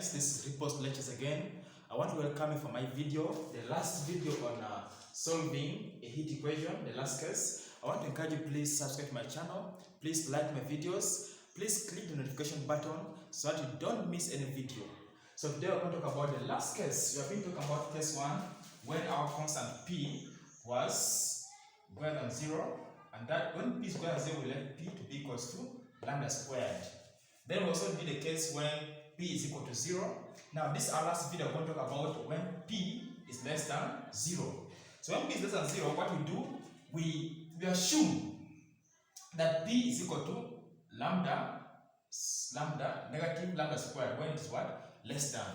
This is RIPOSE Lectures again. I want to welcome you for my video, the last video on solving a heat equation, the last case. I want to encourage you, please subscribe to my channel, please like my videos, please click the notification button so that you don't miss any video. So today we're going to talk about the last case. We have been talking about case 1 when our constant P was greater than 0, and that when P is greater than 0, we let P to be equals to lambda squared. Then we also did the case when P is equal to 0. Now this is our last video. We're going to talk about when P is less than 0. So when P is less than 0, what we do, we assume that P is equal to negative lambda squared when it is what? Less than.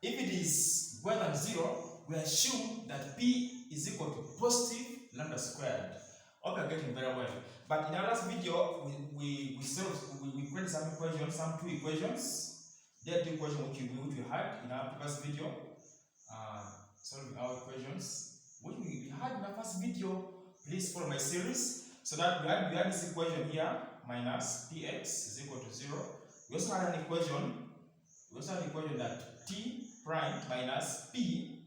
If it is greater than 0, we assume that P is equal to positive lambda squared. Okay, I'm getting very well. But in our last video, we created some equations, some two equations. There are two equations which we had in our previous video, solving our equations, which we had in our first video. Please follow my series. So that we had this equation here, minus px is equal to 0. We also had an equation. We also had an equation that t prime minus p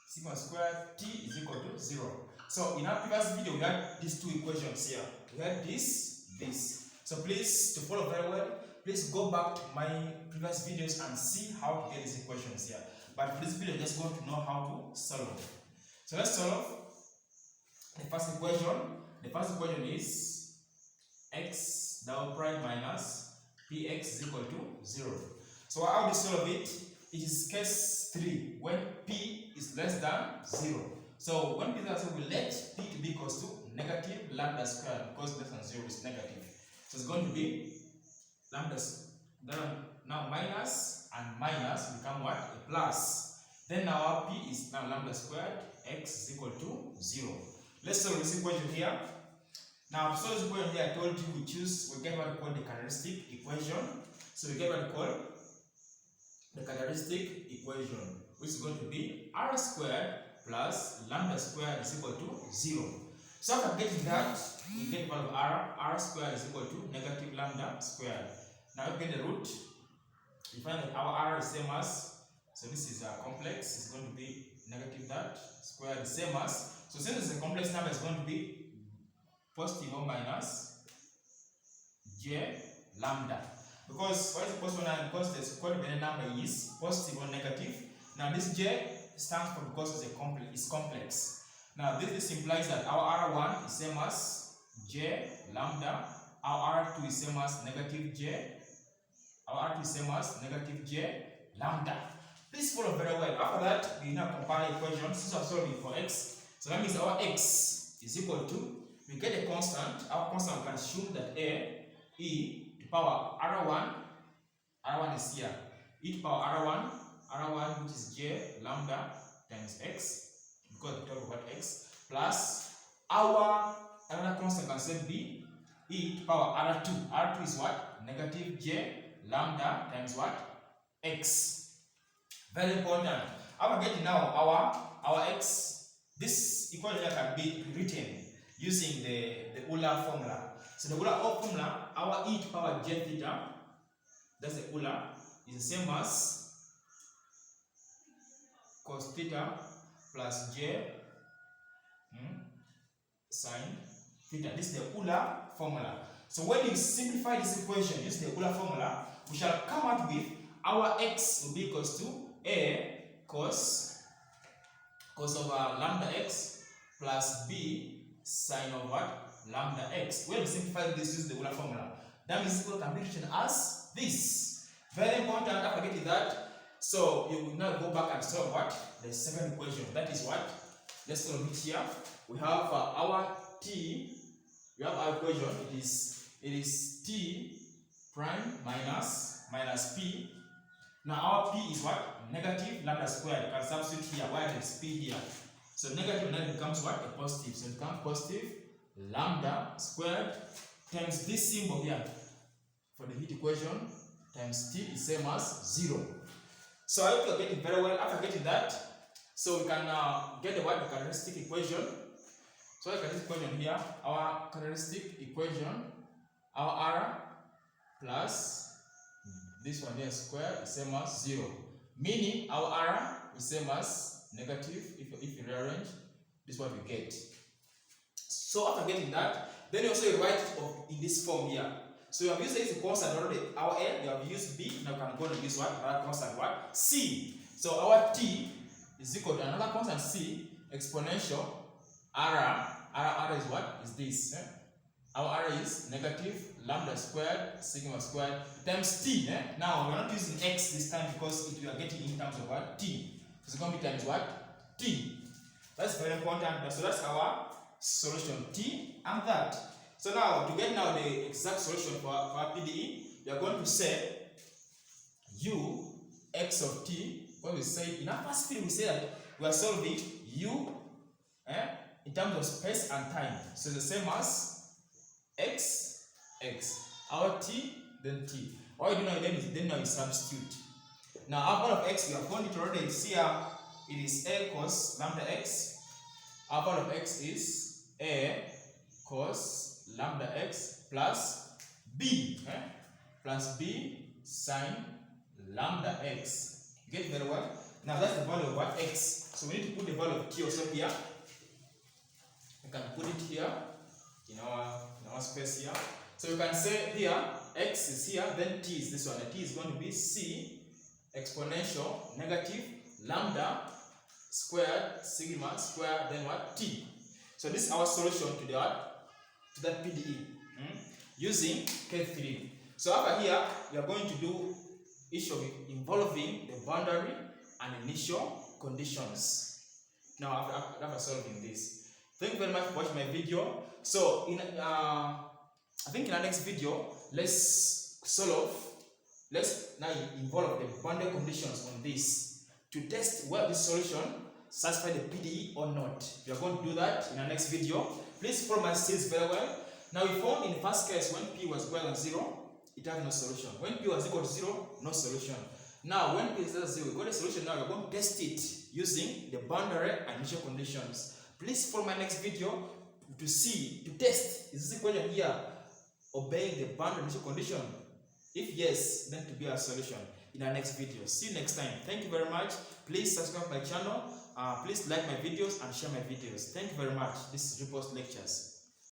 sigma squared t is equal to 0. So in our previous video, we had these two equations here. We had this. So please, to follow very well, please go back to my previous videos and see how to get these equations here. But for this video, I just want to know how to solve. So let's solve the first equation. The first equation is x double prime minus px is equal to 0. So how do we solve it? It is case 3 when p is less than 0. So when p is less than 0, we let p to be equals to negative lambda squared because less than 0 is negative. So it's going to be lambda, now minus and minus become what? A plus. Then now our p is now lambda squared, x is equal to 0. Let's solve this equation here. Now to solve this equation here, I told you we get what we call the characteristic equation. So we get what we call the characteristic equation, which is going to be r squared plus lambda squared is equal to 0. So after getting that, we get value of r squared is equal to negative lambda squared. Now we get the root. We find that our r is same as, so this is a complex, it's going to be negative that squared is same as, so since it's a complex number, it's going to be positive or minus j lambda. Because why is it positive or negative? Because the coordinate number is positive or negative. Now this j stands for because it's complex. Now this implies that our r1 is same as j lambda, our r2 is same as negative j, our r2 is same as negative j lambda. Please follow very well. After that, we now compare equations. Since we are solving for x, so that means our x is equal to, we get a constant. Our constant, we can assume that e to power r1 is here, e to power r1 which is j lambda times x, because we talk about x, plus our another constant can say be e to power r2 is what? Negative j lambda times what? X. Very important. After getting now our x, this equation can be written using the Euler formula. So the Euler formula, our e to power j theta, that's the Euler, is the same as cos theta plus j sine theta. This is the Euler formula. So when you simplify this equation using the Euler formula, we shall come out with our x will be equals to a cos of lambda x plus b sine of what? Lambda x. When we simplify this using the Euler formula, that means it can be written as this. Very important. After getting that, so you will now go back and solve what? The second equation. That is what? Let's solve it here. We have our t. We have our equation. It is t prime minus p. Now our p is what? Negative lambda squared. You can substitute here. Why there is p here? So negative then becomes what? A positive. So it becomes positive lambda squared times this symbol here for the heat equation times t is same as 0. So I hope you are getting very well. After getting that, so we can get the what? The characteristic equation. So the characteristic equation here, our characteristic equation, our r plus this one here square is same as 0. Meaning our R is same as negative. If you rearrange, this is what we get. So after getting that, then you also write it in this form here. So you have used this constant already. Our L, you have used B, now you can go and use what? Another constant what? C. So our T is equal to another constant C, exponential R. R is what? Is this. Our R is negative lambda squared sigma squared times T. Now we're not using X this time because we are getting in terms of what? T. So it's going to be times what? T. That's very important. So that's our solution, T and that. So now to get now the exact solution for our PDE, we are going to say U x of t. What we say in our first video, we say that we are solving U in terms of space and time. So the same as x. Our t, then t. All you do now then now you substitute. Now our part of x, we have found it already. See it is a cos lambda x. Our part of x is a cos lambda x plus b plus b sine lambda x. Get it very well? Now that's the value of what? X. So we need to put the value of t also here. We can put it here in our space here. So you can say here x is here, then t is this one. And t is going to be c exponential negative lambda squared sigma squared, then what? T. So this is our solution to that PDE using K3. So after here, we are going to do issue involving the boundary and initial conditions. Now after solving this, thank you very much for watching my video. So I think in our next video, let's now involve the boundary conditions on this to test whether this solution satisfies the PDE or not. We are going to do that in our next video. Please follow my steps very well. Now we found in the first case when p was greater than 0, it has no solution. When p was equal to 0, no solution. Now when p is equal to 0, we got a solution. Now we're going to test it using the boundary and initial conditions. Please follow my next video to test is this equation here obeying the boundary and initial condition. If yes, then to be our solution in our next video. See you next time. Thank you very much. Please subscribe to my channel. Please like my videos and share my videos. Thank you very much. This is RIPOSE Lectures.